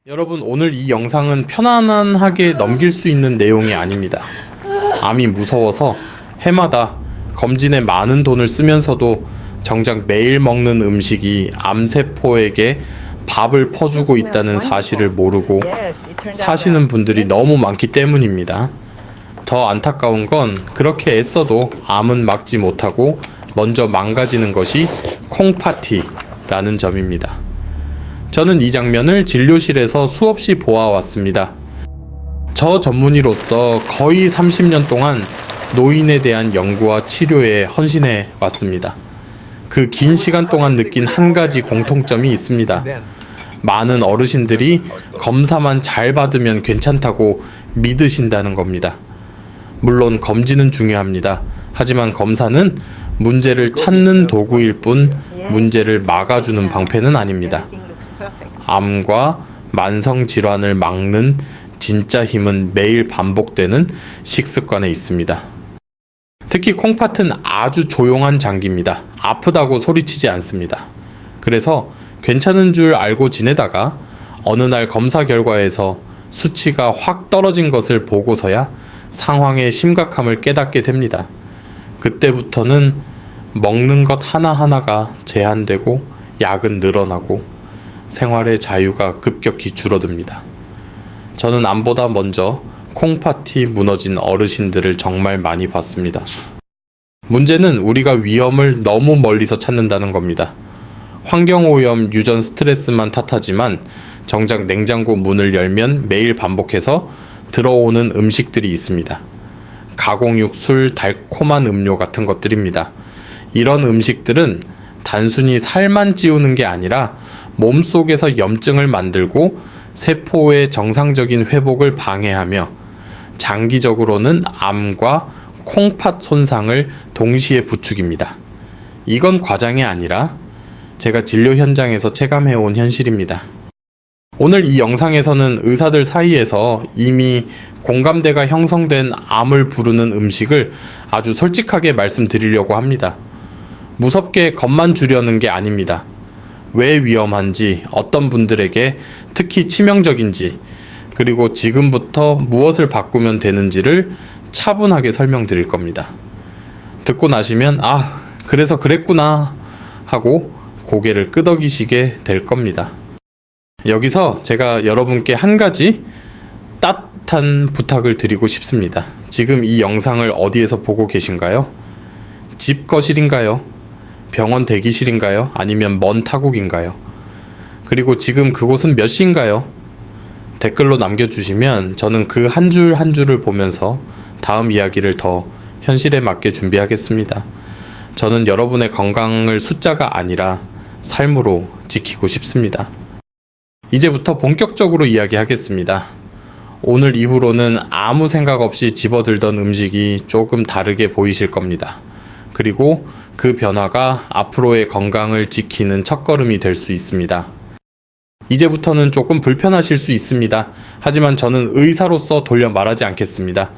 여러분, 오늘 이 영상은 편안하게 넘길 수 있는 내용이 아닙니다. 암이 무서워서 해마다 검진에 많은 돈을 쓰면서도 정작 매일 먹는 음식이 암세포에게 밥을 퍼주고 있다는 사실을 모르고 사시는 분들이 너무 많기 때문입니다. 더 안타까운 건 그렇게 애써도 암은 막지 못하고 먼저 망가지는 것이 콩파티라는 점입니다. 저는 이 장면을 진료실에서 수없이 보아왔습니다. 저 전문의로서 거의 30년 동안 노인에 대한 연구와 치료에 헌신해 왔습니다. 그 긴 시간 동안 느낀 한 가지 공통점이 있습니다. 많은 어르신들이 검사만 잘 받으면 괜찮다고 믿으신다는 겁니다. 물론 검진은 중요합니다. 하지만 검사는 문제를 찾는 도구일 뿐 문제를 막아주는 방패는 아닙니다. 암과 만성 질환을 막는 진짜 힘은 매일 반복되는 식습관에 있습니다. 특히 콩팥은 아주 조용한 장기입니다. 아프다고 소리치지 않습니다. 그래서 괜찮은 줄 알고 지내다가 어느 날 검사 결과에서 수치가 확 떨어진 것을 보고서야 상황의 심각함을 깨닫게 됩니다. 그때부터는 먹는 것 하나하나가 제한되고 약은 늘어나고 생활의 자유가 급격히 줄어듭니다. 저는 암보다 먼저 콩팥이 무너진 어르신들을 정말 많이 봤습니다. 문제는 우리가 위험을 너무 멀리서 찾는다는 겁니다. 환경오염, 유전 스트레스만 탓하지만 정작 냉장고 문을 열면 매일 반복해서 들어오는 음식들이 있습니다. 가공육, 술, 달콤한 음료 같은 것들입니다. 이런 음식들은 단순히 살만 찌우는 게 아니라 몸속에서 염증을 만들고 세포의 정상적인 회복을 방해하며 장기적으로는 암과 콩팥 손상을 동시에 부추깁니다. 이건 과장이 아니라 제가 진료 현장에서 체감해온 현실입니다. 오늘 이 영상에서는 의사들 사이에서 이미 공감대가 형성된 암을 부르는 음식을 아주 솔직하게 말씀드리려고 합니다. 무섭게 겁만 주려는 게 아닙니다. 왜 위험한지, 어떤 분들에게 특히 치명적인지, 그리고 지금부터 무엇을 바꾸면 되는지를 차분하게 설명드릴 겁니다. 듣고 나시면 그래서 그랬구나 하고 고개를 끄덕이시게 될 겁니다. 여기서 제가 여러분께 한 가지 따뜻한 부탁을 드리고 싶습니다. 지금 이 영상을 어디에서 보고 계신가요? 집 거실인가요? 병원 대기실인가요? 아니면 먼 타국인가요? 그리고 지금 그곳은 몇 시인가요? 댓글로 남겨주시면 저는 그 한 줄 한 줄을 보면서 다음 이야기를 더 현실에 맞게 준비하겠습니다. 저는 여러분의 건강을 숫자가 아니라 삶으로 지키고 싶습니다. 이제부터 본격적으로 이야기하겠습니다. 오늘 이후로는 아무 생각 없이 집어들던 음식이 조금 다르게 보이실 겁니다. 그리고 그 변화가 앞으로의 건강을 지키는 첫걸음이 될 수 있습니다. 이제부터는 조금 불편하실 수 있습니다. 하지만 저는 의사로서 돌려 말하지 않겠습니다.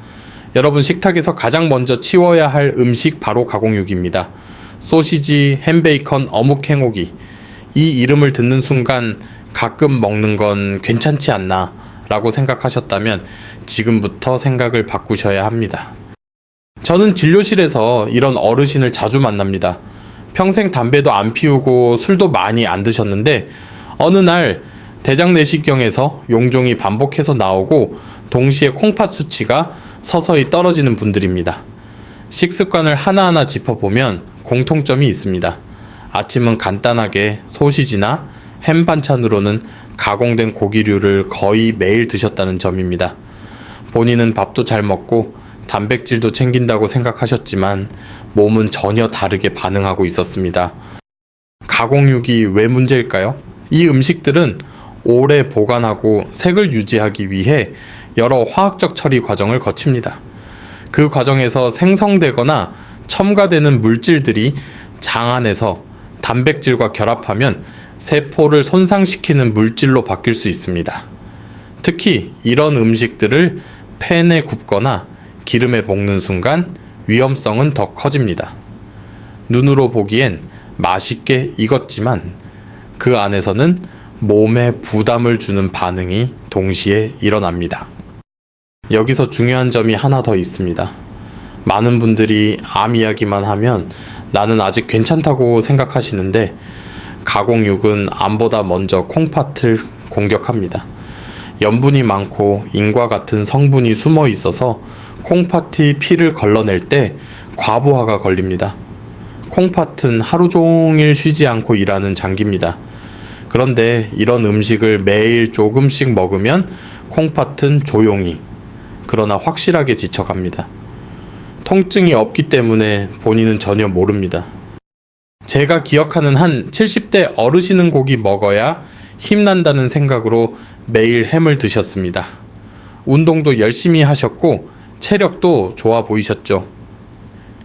여러분, 식탁에서 가장 먼저 치워야 할 음식 바로 가공육입니다. 소시지, 햄베이컨, 어묵 행오기. 이 이름을 듣는 순간 가끔 먹는 건 괜찮지 않나 라고 생각하셨다면 지금부터 생각을 바꾸셔야 합니다. 저는 진료실에서 이런 어르신을 자주 만납니다. 평생 담배도 안 피우고 술도 많이 안 드셨는데 어느 날 대장 내시경에서 용종이 반복해서 나오고 동시에 콩팥 수치가 서서히 떨어지는 분들입니다. 식습관을 하나하나 짚어보면 공통점이 있습니다. 아침은 간단하게 소시지나 햄 반찬으로는 가공된 고기류를 거의 매일 드셨다는 점입니다. 본인은 밥도 잘 먹고 단백질도 챙긴다고 생각하셨지만 몸은 전혀 다르게 반응하고 있었습니다. 가공육이 왜 문제일까요? 이 음식들은 오래 보관하고 색을 유지하기 위해 여러 화학적 처리 과정을 거칩니다. 그 과정에서 생성되거나 첨가되는 물질들이 장 안에서 단백질과 결합하면 세포를 손상시키는 물질로 바뀔 수 있습니다. 특히 이런 음식들을 팬에 굽거나 기름에 볶는 순간 위험성은 더 커집니다. 눈으로 보기엔 맛있게 익었지만 그 안에서는 몸에 부담을 주는 반응이 동시에 일어납니다. 여기서 중요한 점이 하나 더 있습니다. 많은 분들이 암 이야기만 하면 나는 아직 괜찮다고 생각하시는데 가공육은 암보다 먼저 콩팥을 공격합니다. 염분이 많고 인과 같은 성분이 숨어 있어서 콩팥이 피를 걸러낼 때 과부하가 걸립니다. 콩팥은 하루 종일 쉬지 않고 일하는 장기입니다. 그런데 이런 음식을 매일 조금씩 먹으면 콩팥은 조용히, 그러나 확실하게 지쳐갑니다. 통증이 없기 때문에 본인은 전혀 모릅니다. 제가 기억하는 한 70대 어르신은 고기 먹어야 힘난다는 생각으로 매일 햄을 드셨습니다. 운동도 열심히 하셨고 체력도 좋아 보이셨죠.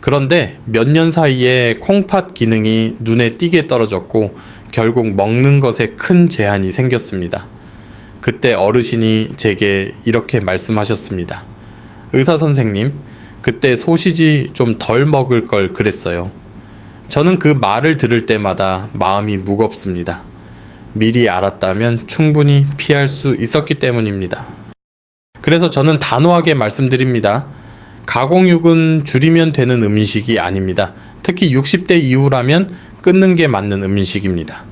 그런데 몇 년 사이에 콩팥 기능이 눈에 띄게 떨어졌고 결국 먹는 것에 큰 제한이 생겼습니다. 그때 어르신이 제게 이렇게 말씀하셨습니다. 의사 선생님, 그때 소시지 좀 덜 먹을 걸 그랬어요. 저는 그 말을 들을 때마다 마음이 무겁습니다. 미리 알았다면 충분히 피할 수 있었기 때문입니다. 그래서 저는 단호하게 말씀드립니다. 가공육은 줄이면 되는 음식이 아닙니다. 특히 60대 이후라면 끊는 게 맞는 음식입니다.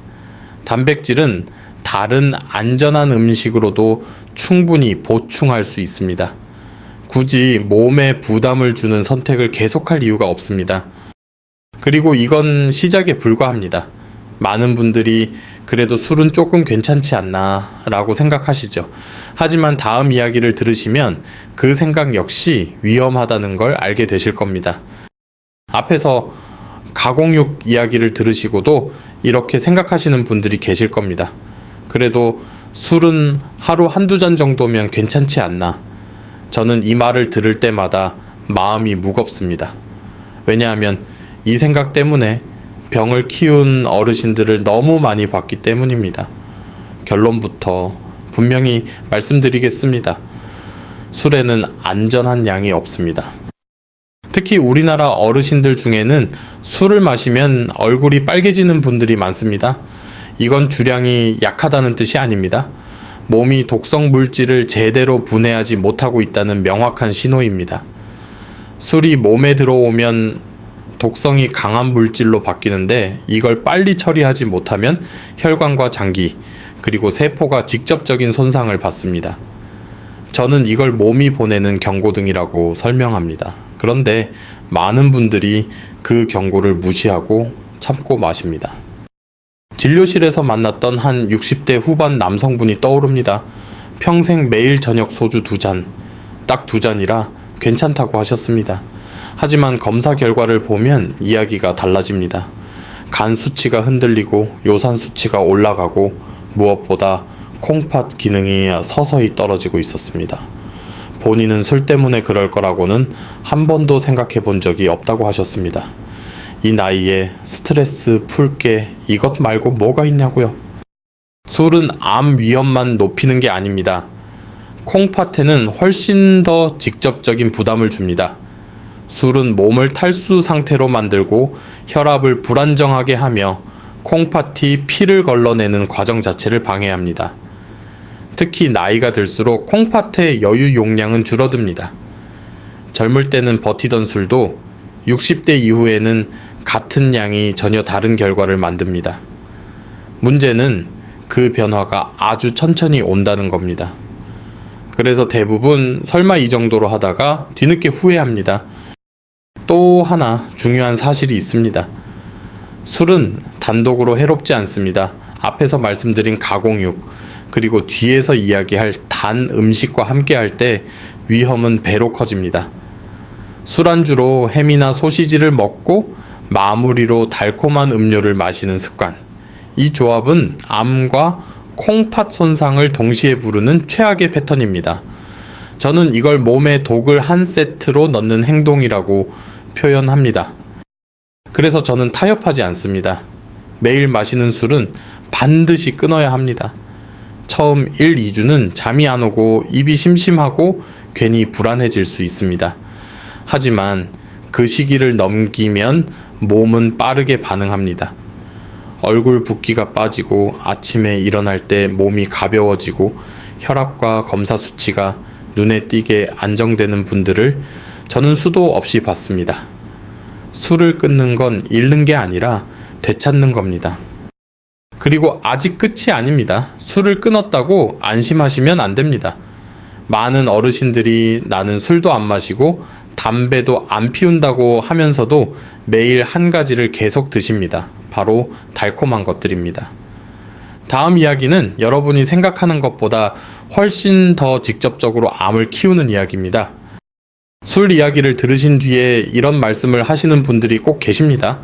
단백질은 다른 안전한 음식으로도 충분히 보충할 수 있습니다. 굳이 몸에 부담을 주는 선택을 계속할 이유가 없습니다. 그리고 이건 시작에 불과합니다. 많은 분들이 그래도 술은 조금 괜찮지 않나 라고 생각하시죠. 하지만 다음 이야기를 들으시면 그 생각 역시 위험하다는 걸 알게 되실 겁니다. 앞에서 가공육 이야기를 들으시고도 이렇게 생각하시는 분들이 계실 겁니다. 그래도 술은 하루 한두 잔 정도면 괜찮지 않나. 저는 이 말을 들을 때마다 마음이 무겁습니다. 왜냐하면 이 생각 때문에 병을 키운 어르신들을 너무 많이 봤기 때문입니다. 결론부터 분명히 말씀드리겠습니다. 술에는 안전한 양이 없습니다. 특히 우리나라 어르신들 중에는 술을 마시면 얼굴이 빨개지는 분들이 많습니다. 이건 주량이 약하다는 뜻이 아닙니다. 몸이 독성 물질을 제대로 분해하지 못하고 있다는 명확한 신호입니다. 술이 몸에 들어오면 독성이 강한 물질로 바뀌는데 이걸 빨리 처리하지 못하면 혈관과 장기, 그리고 세포가 직접적인 손상을 받습니다. 저는 이걸 몸이 보내는 경고등이라고 설명합니다. 그런데 많은 분들이 그 경고를 무시하고 참고 마십니다. 진료실에서 만났던 한 60대 후반 남성분이 떠오릅니다. 평생 매일 저녁 소주 2잔, 딱 2잔이라 괜찮다고 하셨습니다. 하지만 검사 결과를 보면 이야기가 달라집니다. 간 수치가 흔들리고 요산 수치가 올라가고 무엇보다 콩팥 기능이 서서히 떨어지고 있었습니다. 본인은 술 때문에 그럴 거라고는 한 번도 생각해 본 적이 없다고 하셨습니다. 이 나이에 스트레스 풀게 이것 말고 뭐가 있냐고요. 술은 암 위험만 높이는 게 아닙니다. 콩팥에는 훨씬 더 직접적인 부담을 줍니다. 술은 몸을 탈수 상태로 만들고 혈압을 불안정하게 하며 콩팥이 피를 걸러내는 과정 자체를 방해합니다. 특히 나이가 들수록 콩팥의 여유 용량은 줄어듭니다. 젊을 때는 버티던 술도 60대 이후에는 같은 양이 전혀 다른 결과를 만듭니다. 문제는 그 변화가 아주 천천히 온다는 겁니다. 그래서 대부분 설마 이 정도로 하다가 뒤늦게 후회합니다. 또 하나 중요한 사실이 있습니다. 술은 단독으로 해롭지 않습니다. 앞에서 말씀드린 가공육, 그리고 뒤에서 이야기할 단 음식과 함께 할 때 위험은 배로 커집니다. 술안주로 햄이나 소시지를 먹고 마무리로 달콤한 음료를 마시는 습관. 이 조합은 암과 콩팥 손상을 동시에 부르는 최악의 패턴입니다. 저는 이걸 몸에 독을 한 세트로 넣는 행동이라고 표현합니다. 그래서 저는 타협하지 않습니다. 매일 마시는 술은 반드시 끊어야 합니다. 처음 1, 2주는 잠이 안 오고 입이 심심하고 괜히 불안해질 수 있습니다. 하지만 그 시기를 넘기면 몸은 빠르게 반응합니다. 얼굴 붓기가 빠지고 아침에 일어날 때 몸이 가벼워지고 혈압과 검사 수치가 눈에 띄게 안정되는 분들을 저는 수도 없이 봤습니다. 술을 끊는 건 잃는 게 아니라 되찾는 겁니다. 그리고 아직 끝이 아닙니다. 술을 끊었다고 안심하시면 안 됩니다. 많은 어르신들이 나는 술도 안 마시고 담배도 안 피운다고 하면서도 매일 한 가지를 계속 드십니다. 바로 달콤한 것들입니다. 다음 이야기는 여러분이 생각하는 것보다 훨씬 더 직접적으로 암을 키우는 이야기입니다. 술 이야기를 들으신 뒤에 이런 말씀을 하시는 분들이 꼭 계십니다.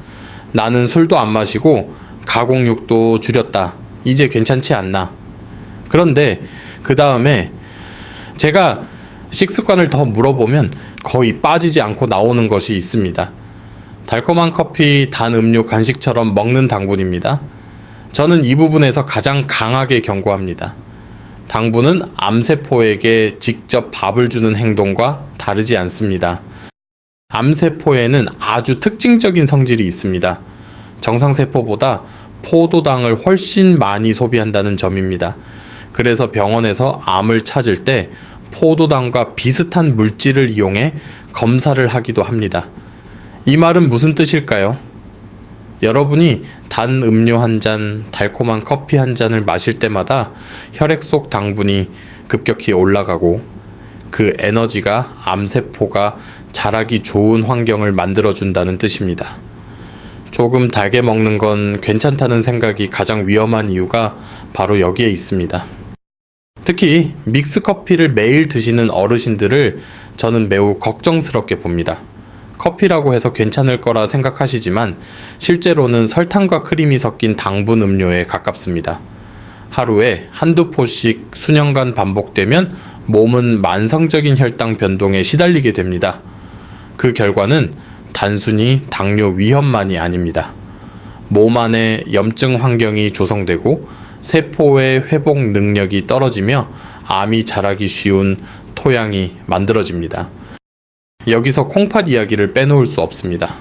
나는 술도 안 마시고 가공육도 줄였다. 이제 괜찮지 않나. 그런데 그 다음에 제가 식습관을 더 물어보면 거의 빠지지 않고 나오는 것이 있습니다. 달콤한 커피, 단 음료, 간식처럼 먹는 당분입니다. 저는 이 부분에서 가장 강하게 경고합니다. 당분은 암세포에게 직접 밥을 주는 행동과 다르지 않습니다. 암세포에는 아주 특징적인 성질이 있습니다. 정상세포보다 포도당을 훨씬 많이 소비한다는 점입니다. 그래서 병원에서 암을 찾을 때 포도당과 비슷한 물질을 이용해 검사를 하기도 합니다. 이 말은 무슨 뜻일까요? 여러분이 단 음료 한 잔, 달콤한 커피 한 잔을 마실 때마다 혈액 속 당분이 급격히 올라가고 그 에너지가 암세포가 자라기 좋은 환경을 만들어준다는 뜻입니다. 조금 달게 먹는 건 괜찮다는 생각이 가장 위험한 이유가 바로 여기에 있습니다. 특히 믹스커피를 매일 드시는 어르신들을 저는 매우 걱정스럽게 봅니다. 커피라고 해서 괜찮을 거라 생각하시지만 실제로는 설탕과 크림이 섞인 당분 음료에 가깝습니다. 하루에 한두 포씩 수년간 반복되면 몸은 만성적인 혈당 변동에 시달리게 됩니다. 그 결과는 단순히 당뇨 위험만이 아닙니다. 몸 안에 염증 환경이 조성되고 세포의 회복 능력이 떨어지며 암이 자라기 쉬운 토양이 만들어집니다. 여기서 콩팥 이야기를 빼놓을 수 없습니다.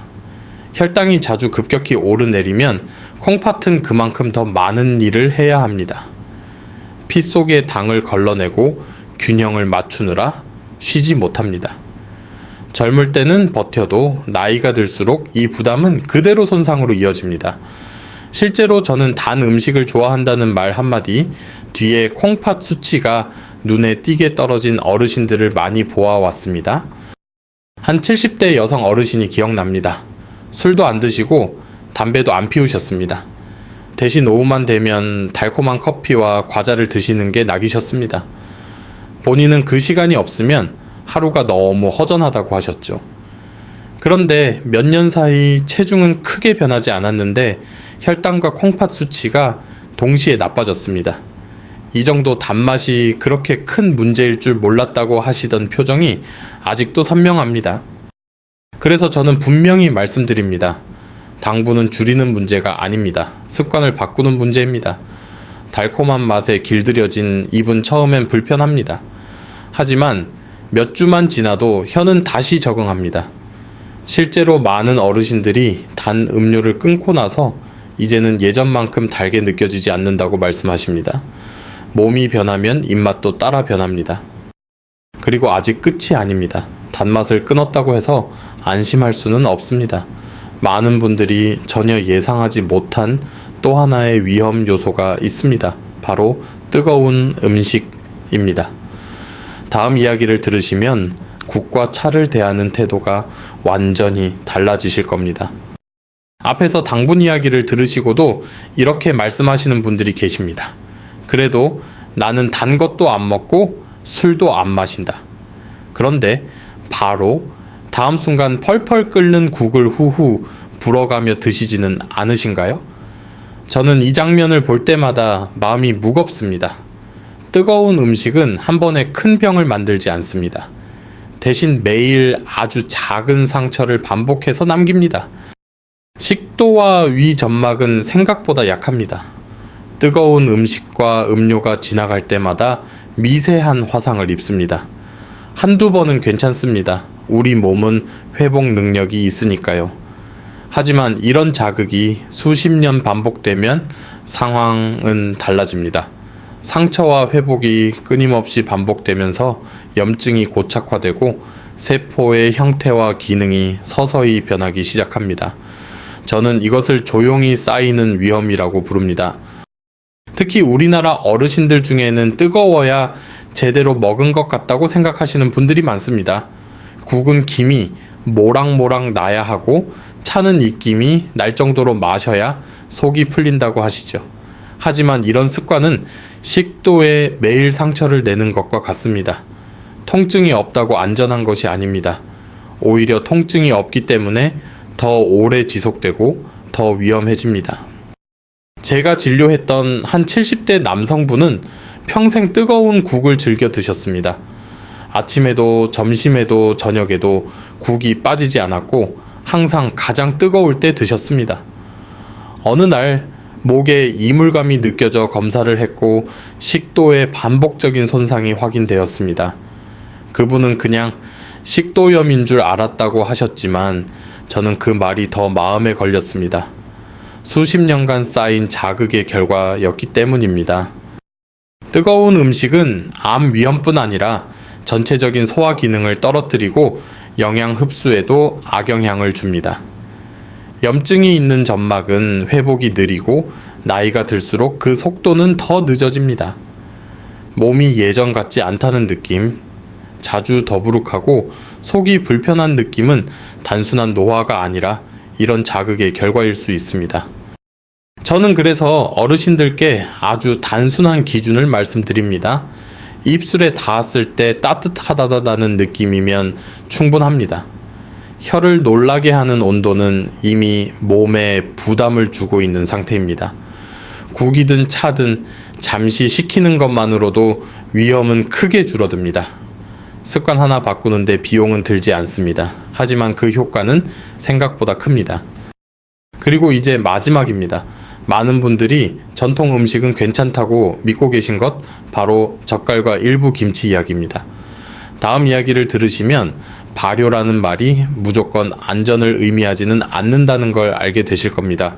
혈당이 자주 급격히 오르내리면 콩팥은 그만큼 더 많은 일을 해야 합니다. 피 속의 당을 걸러내고 균형을 맞추느라 쉬지 못합니다. 젊을 때는 버텨도 나이가 들수록 이 부담은 그대로 손상으로 이어집니다. 실제로 저는 단 음식을 좋아한다는 말 한마디 뒤에 콩팥 수치가 눈에 띄게 떨어진 어르신들을 많이 보아왔습니다. 한 70대 여성 어르신이 기억납니다. 술도 안 드시고 담배도 안 피우셨습니다. 대신 오후만 되면 달콤한 커피와 과자를 드시는 게 낙이셨습니다. 본인은 그 시간이 없으면 하루가 너무 허전하다고 하셨죠. 그런데 몇 년 사이 체중은 크게 변하지 않았는데 혈당과 콩팥 수치가 동시에 나빠졌습니다. 이 정도 단맛이 그렇게 큰 문제일 줄 몰랐다고 하시던 표정이 아직도 선명합니다. 그래서 저는 분명히 말씀드립니다. 당분은 줄이는 문제가 아닙니다. 습관을 바꾸는 문제입니다. 달콤한 맛에 길들여진 입은 처음엔 불편합니다. 하지만 몇 주만 지나도 혀는 다시 적응합니다. 실제로 많은 어르신들이 단 음료를 끊고 나서 이제는 예전만큼 달게 느껴지지 않는다고 말씀하십니다. 몸이 변하면 입맛도 따라 변합니다. 그리고 아직 끝이 아닙니다. 단맛을 끊었다고 해서 안심할 수는 없습니다. 많은 분들이 전혀 예상하지 못한 또 하나의 위험 요소가 있습니다. 바로 뜨거운 음식입니다. 다음 이야기를 들으시면 국과 차를 대하는 태도가 완전히 달라지실 겁니다. 앞에서 당분 이야기를 들으시고도 이렇게 말씀하시는 분들이 계십니다. 그래도 나는 단 것도 안 먹고 술도 안 마신다. 그런데 바로 다음 순간 펄펄 끓는 국을 후후 불어가며 드시지는 않으신가요? 저는 이 장면을 볼 때마다 마음이 무겁습니다. 뜨거운 음식은 한 번에 큰 병을 만들지 않습니다. 대신 매일 아주 작은 상처를 반복해서 남깁니다. 식도와 위 점막은 생각보다 약합니다. 뜨거운 음식과 음료가 지나갈 때마다 미세한 화상을 입습니다. 한두 번은 괜찮습니다. 우리 몸은 회복 능력이 있으니까요. 하지만 이런 자극이 수십 년 반복되면 상황은 달라집니다. 상처와 회복이 끊임없이 반복되면서 염증이 고착화되고 세포의 형태와 기능이 서서히 변하기 시작합니다. 저는 이것을 조용히 쌓이는 위험이라고 부릅니다. 특히 우리나라 어르신들 중에는 뜨거워야 제대로 먹은 것 같다고 생각하시는 분들이 많습니다. 국은 김이 모락모락 나야 하고 차는 입김이 날 정도로 마셔야 속이 풀린다고 하시죠. 하지만 이런 습관은 식도에 매일 상처를 내는 것과 같습니다. 통증이 없다고 안전한 것이 아닙니다. 오히려 통증이 없기 때문에 더 오래 지속되고 더 위험해집니다. 제가 진료했던 한 70대 남성분은 평생 뜨거운 국을 즐겨 드셨습니다. 아침에도 점심에도 저녁에도 국이 빠지지 않았고 항상 가장 뜨거울 때 드셨습니다. 어느 날 목에 이물감이 느껴져 검사를 했고 식도에 반복적인 손상이 확인되었습니다. 그분은 그냥 식도염인 줄 알았다고 하셨지만 저는 그 말이 더 마음에 걸렸습니다. 수십 년간 쌓인 자극의 결과였기 때문입니다. 뜨거운 음식은 암 위험뿐 아니라 전체적인 소화 기능을 떨어뜨리고 영양 흡수에도 악영향을 줍니다. 염증이 있는 점막은 회복이 느리고 나이가 들수록 그 속도는 더 늦어집니다. 몸이 예전 같지 않다는 느낌, 자주 더부룩하고 속이 불편한 느낌은 단순한 노화가 아니라 이런 자극의 결과일 수 있습니다. 저는 그래서 어르신들께 아주 단순한 기준을 말씀드립니다. 입술에 닿았을 때 따뜻하다는 느낌이면 충분합니다. 혀를 놀라게 하는 온도는 이미 몸에 부담을 주고 있는 상태입니다. 국이든 차든 잠시 식히는 것만으로도 위험은 크게 줄어듭니다. 습관 하나 바꾸는데 비용은 들지 않습니다. 하지만 그 효과는 생각보다 큽니다. 그리고 이제 마지막입니다. 많은 분들이 전통 음식은 괜찮다고 믿고 계신 것 바로 젓갈과 일부 김치 이야기입니다. 다음 이야기를 들으시면 발효라는 말이 무조건 안전을 의미하지는 않는다는 걸 알게 되실 겁니다.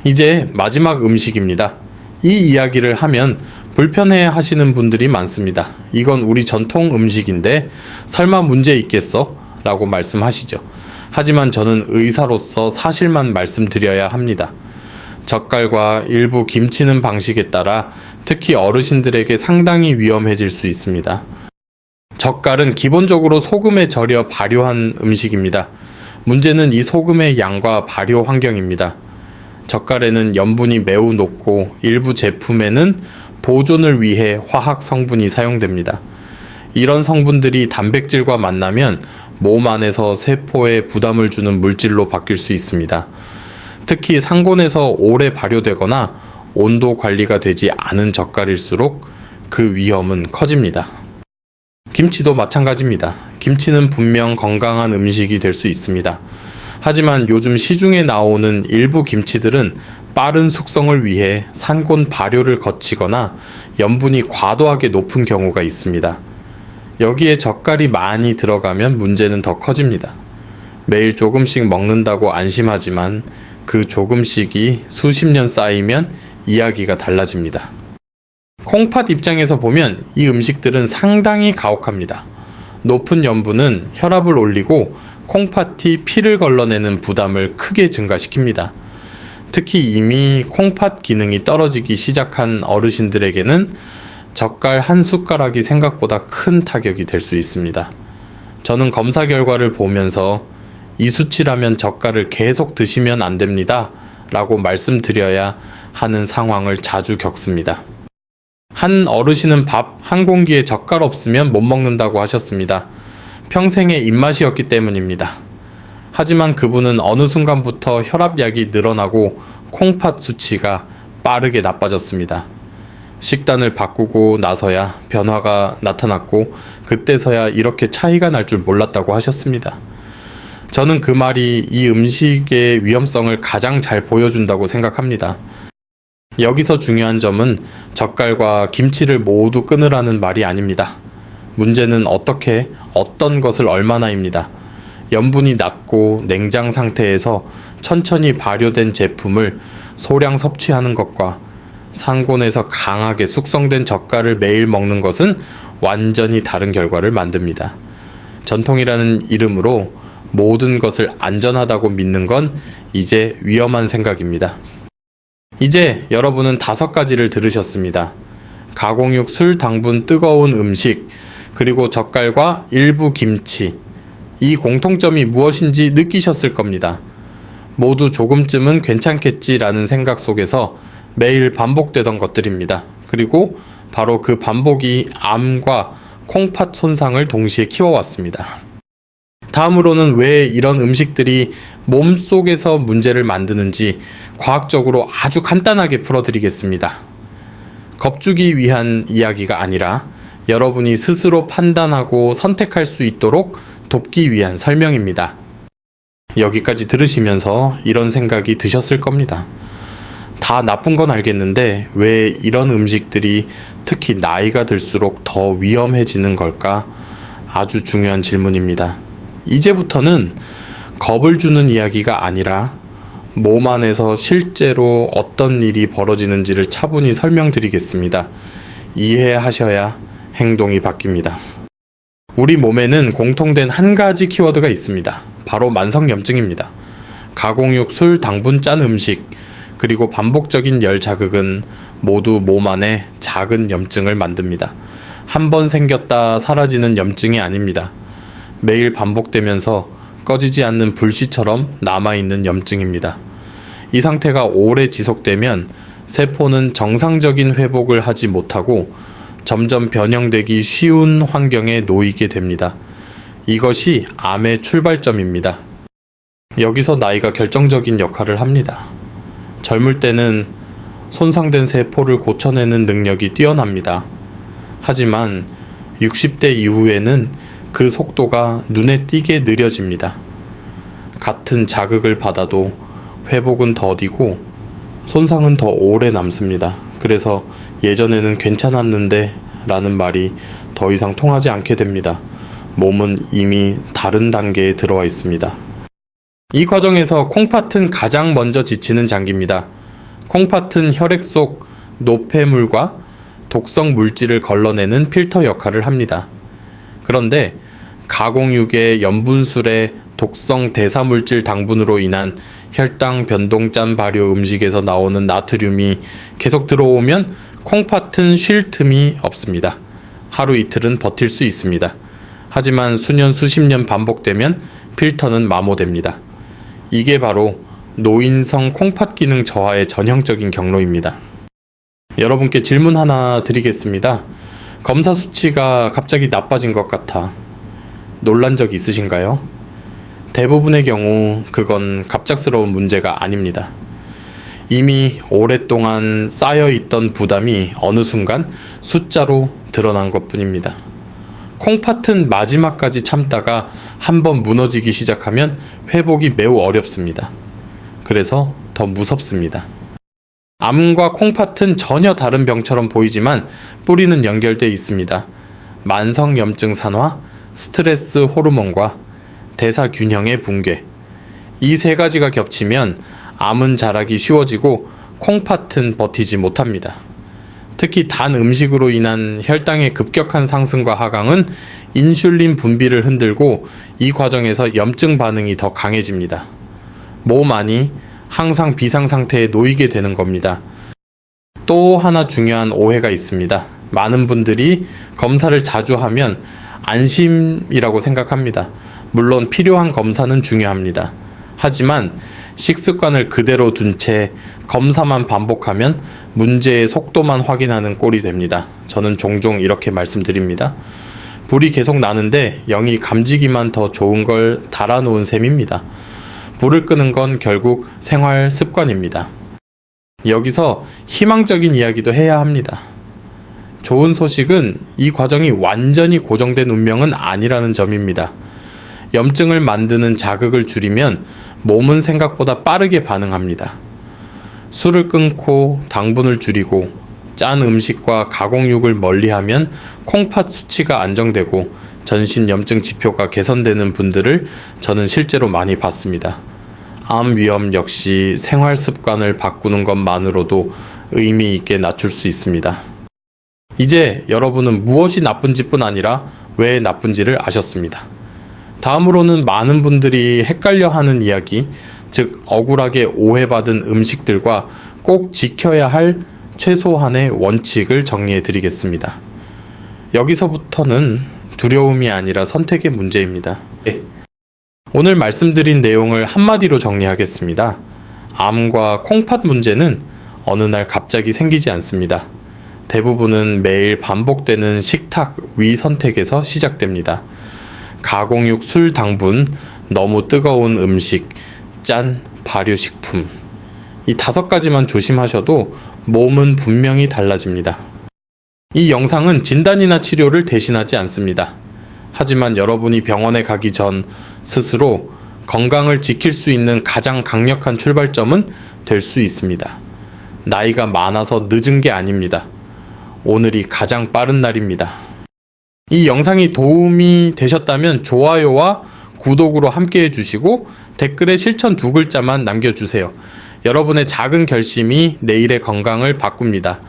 이제 마지막 음식입니다. 이 이야기를 하면 불편해 하시는 분들이 많습니다. 이건 우리 전통 음식인데 설마 문제 있겠어? 라고 말씀하시죠. 하지만 저는 의사로서 사실만 말씀드려야 합니다. 젓갈과 일부 김치는 방식에 따라 특히 어르신들에게 상당히 위험해질 수 있습니다. 젓갈은 기본적으로 소금에 절여 발효한 음식입니다. 문제는 이 소금의 양과 발효 환경입니다. 젓갈에는 염분이 매우 높고 일부 제품에는 보존을 위해 화학 성분이 사용됩니다. 이런 성분들이 단백질과 만나면 몸 안에서 세포에 부담을 주는 물질로 바뀔 수 있습니다. 특히 상온에서 오래 발효되거나 온도 관리가 되지 않은 젓갈일수록 그 위험은 커집니다. 김치도 마찬가지입니다. 김치는 분명 건강한 음식이 될 수 있습니다. 하지만 요즘 시중에 나오는 일부 김치들은 빠른 숙성을 위해 산곤 발효를 거치거나 염분이 과도하게 높은 경우가 있습니다. 여기에 젓갈이 많이 들어가면 문제는 더 커집니다. 매일 조금씩 먹는다고 안심하지만 그 조금씩이 수십 년 쌓이면 이야기가 달라집니다. 콩팥 입장에서 보면 이 음식들은 상당히 가혹합니다. 높은 염분은 혈압을 올리고 콩팥이 피를 걸러내는 부담을 크게 증가시킵니다. 특히 이미 콩팥 기능이 떨어지기 시작한 어르신들에게는 젓갈 한 숟가락이 생각보다 큰 타격이 될 수 있습니다. 저는 검사 결과를 보면서 이 수치라면 젓갈을 계속 드시면 안 됩니다. 라고 말씀드려야 하는 상황을 자주 겪습니다. 한 어르신은 밥 한 공기에 젓갈 없으면 못 먹는다고 하셨습니다. 평생의 입맛이었기 때문입니다. 하지만 그분은 어느 순간부터 혈압약이 늘어나고 콩팥 수치가 빠르게 나빠졌습니다. 식단을 바꾸고 나서야 변화가 나타났고 그때서야 이렇게 차이가 날 줄 몰랐다고 하셨습니다. 저는 그 말이 이 음식의 위험성을 가장 잘 보여준다고 생각합니다. 여기서 중요한 점은 젓갈과 김치를 모두 끊으라는 말이 아닙니다. 문제는 어떤 것을 얼마나입니다. 염분이 낮고 냉장 상태에서 천천히 발효된 제품을 소량 섭취하는 것과 상곤에서 강하게 숙성된 젓갈을 매일 먹는 것은 완전히 다른 결과를 만듭니다. 전통이라는 이름으로 모든 것을 안전하다고 믿는 건 이제 위험한 생각입니다. 이제 여러분은 5가지를 들으셨습니다. 가공육, 술, 당분, 뜨거운 음식, 그리고 젓갈과 일부 김치. 이 공통점이 무엇인지 느끼셨을 겁니다. 모두 조금쯤은 괜찮겠지라는 생각 속에서 매일 반복되던 것들입니다. 그리고 바로 그 반복이 암과 콩팥 손상을 동시에 키워왔습니다. 다음으로는 왜 이런 음식들이 몸속에서 문제를 만드는지 과학적으로 아주 간단하게 풀어드리겠습니다. 겁주기 위한 이야기가 아니라 여러분이 스스로 판단하고 선택할 수 있도록 돕기 위한 설명입니다. 여기까지 들으시면서 이런 생각이 드셨을 겁니다. 다 나쁜 건 알겠는데 왜 이런 음식들이 특히 나이가 들수록 더 위험해지는 걸까? 아주 중요한 질문입니다. 이제부터는 겁을 주는 이야기가 아니라 몸 안에서 실제로 어떤 일이 벌어지는지를 차분히 설명드리겠습니다. 이해하셔야 행동이 바뀝니다. 우리 몸에는 공통된 한 가지 키워드가 있습니다. 바로 만성염증입니다. 가공육, 술, 당분, 짠 음식, 그리고 반복적인 열 자극은 모두 몸 안에 작은 염증을 만듭니다. 한 번 생겼다 사라지는 염증이 아닙니다. 매일 반복되면서 꺼지지 않는 불씨처럼 남아있는 염증입니다. 이 상태가 오래 지속되면 세포는 정상적인 회복을 하지 못하고 점점 변형되기 쉬운 환경에 놓이게 됩니다. 이것이 암의 출발점입니다. 여기서 나이가 결정적인 역할을 합니다. 젊을 때는 손상된 세포를 고쳐내는 능력이 뛰어납니다. 하지만 60대 이후에는 그 속도가 눈에 띄게 느려집니다. 같은 자극을 받아도 회복은 더디고 손상은 더 오래 남습니다. 그래서 예전에는 괜찮았는데 라는 말이 더 이상 통하지 않게 됩니다. 몸은 이미 다른 단계에 들어와 있습니다. 이 과정에서 콩팥은 가장 먼저 지치는 장기입니다. 콩팥은 혈액 속 노폐물과 독성 물질을 걸러내는 필터 역할을 합니다. 그런데 가공육의 염분술의 독성 대사물질 당분으로 인한 혈당 변동짠 발효 음식에서 나오는 나트륨이 계속 들어오면 콩팥은 쉴 틈이 없습니다. 하루 이틀은 버틸 수 있습니다. 하지만 수년 수십 년 반복되면 필터는 마모됩니다. 이게 바로 노인성 콩팥 기능 저하의 전형적인 경로입니다. 여러분께 질문 하나 드리겠습니다. 검사 수치가 갑자기 나빠진 것 같아 놀란 적 있으신가요? 대부분의 경우 그건 갑작스러운 문제가 아닙니다. 이미 오랫동안 쌓여있던 부담이 어느 순간 숫자로 드러난 것뿐입니다. 콩팥은 마지막까지 참다가 한번 무너지기 시작하면 회복이 매우 어렵습니다. 그래서 더 무섭습니다. 암과 콩팥은 전혀 다른 병처럼 보이지만 뿌리는 연결되어 있습니다. 만성염증 산화, 스트레스 호르몬과 대사균형의 붕괴. 이 세 가지가 겹치면 암은 자라기 쉬워지고 콩팥은 버티지 못합니다. 특히 단 음식으로 인한 혈당의 급격한 상승과 하강은 인슐린 분비를 흔들고 이 과정에서 염증 반응이 더 강해집니다. 몸 안이 항상 비상 상태에 놓이게 되는 겁니다. 또 하나 중요한 오해가 있습니다. 많은 분들이 검사를 자주 하면 안심이라고 생각합니다. 물론 필요한 검사는 중요합니다. 하지만 식습관을 그대로 둔 채 검사만 반복하면 문제의 속도만 확인하는 꼴이 됩니다. 저는 종종 이렇게 말씀드립니다. 불이 계속 나는데 영이 감지기만 더 좋은 걸 달아놓은 셈입니다. 불을 끄는 건 결국 생활 습관입니다. 여기서 희망적인 이야기도 해야 합니다. 좋은 소식은 이 과정이 완전히 고정된 운명은 아니라는 점입니다. 염증을 만드는 자극을 줄이면 몸은 생각보다 빠르게 반응합니다. 술을 끊고 당분을 줄이고 짠 음식과 가공육을 멀리하면 콩팥 수치가 안정되고 전신 염증 지표가 개선되는 분들을 저는 실제로 많이 봤습니다. 암 위험 역시 생활 습관을 바꾸는 것만으로도 의미 있게 낮출 수 있습니다. 이제 여러분은 무엇이 나쁜지뿐 아니라 왜 나쁜지를 아셨습니다. 다음으로는 많은 분들이 헷갈려 하는 이야기, 즉 억울하게 오해받은 음식들과 꼭 지켜야 할 최소한의 원칙을 정리해 드리겠습니다. 여기서부터는 두려움이 아니라 선택의 문제입니다. 오늘 말씀드린 내용을 한마디로 정리하겠습니다. 암과 콩팥 문제는 어느 날 갑자기 생기지 않습니다. 대부분은 매일 반복되는 식탁 위 선택에서 시작됩니다. 가공육 술 당분, 너무 뜨거운 음식, 짠, 발효식품. 이 5가지만 조심하셔도 몸은 분명히 달라집니다. 이 영상은 진단이나 치료를 대신하지 않습니다. 하지만 여러분이 병원에 가기 전 스스로 건강을 지킬 수 있는 가장 강력한 출발점은 될 수 있습니다. 나이가 많아서 늦은 게 아닙니다. 오늘이 가장 빠른 날입니다. 이 영상이 도움이 되셨다면 좋아요와 구독으로 함께 해주시고 댓글에 실천 2글자만 남겨주세요. 여러분의 작은 결심이 내일의 건강을 바꿉니다.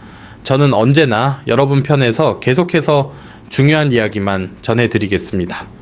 저는 언제나 여러분 편에서 계속해서 중요한 이야기만 전해드리겠습니다.